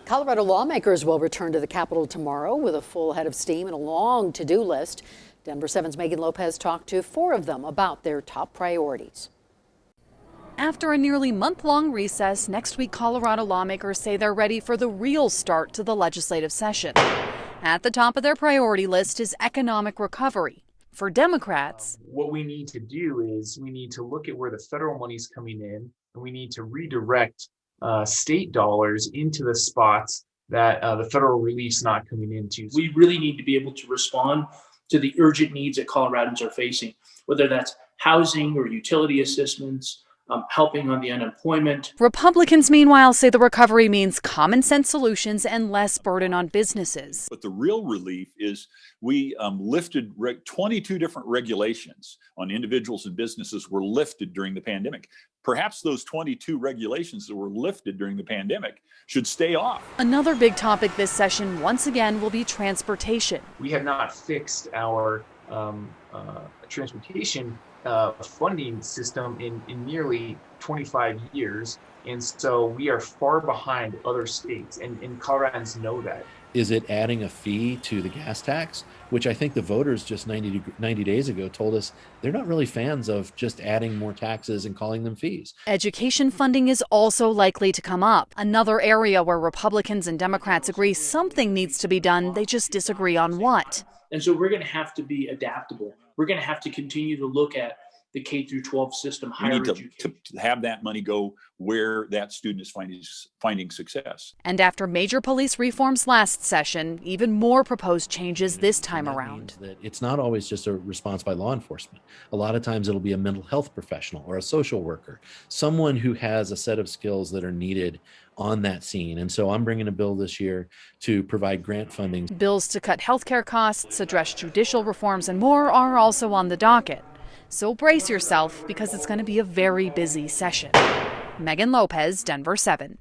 Colorado lawmakers will return to the Capitol tomorrow with a full head of steam and a long to-do list. Denver 7's Megan Lopez talked to 4 of them about their top priorities. After a nearly month-long recess, next week Colorado lawmakers say they're ready for the real start to the legislative session. At the top of their priority list is economic recovery. For Democrats, what we need to do is we need to look at where the federal money's coming in, and we need to redirect state dollars into the spots that the federal relief's not coming into. We really need to be able to respond to the urgent needs that Coloradans are facing, whether that's housing or utility assistance, helping on the unemployment. Republicans, meanwhile, say the recovery means common sense solutions and less burden on businesses. But the real relief is we lifted 22 different regulations on individuals and businesses were lifted during the pandemic. Perhaps those 22 regulations that were lifted during the pandemic should stay off. Another big topic this session, once again, will be transportation. We have not fixed our transportation funding system in nearly 25 years. And so we are far behind other states, and Coloradans know that. Is it adding a fee to the gas tax, which I think the voters just 90 days ago told us they're not really fans of just adding more taxes and calling them fees. Education funding is also likely to come up, another area where Republicans and Democrats agree something needs to be done. They just disagree on what. And so we're going to have to be adaptable. We're going to have to continue to look at the K through 12 system, higher education. We need to have that money go where that student is finding success. And after major police reforms last session, even more proposed changes this time around. That it's not always just a response by law enforcement. A lot of times it'll be a mental health professional or a social worker, someone who has a set of skills that are needed on that scene. And so I'm bringing a bill this year to provide grant funding. Bills to cut healthcare costs, address judicial reforms, and more are also on the docket. So brace yourself, because it's going to be a very busy session. Megan Lopez, Denver 7.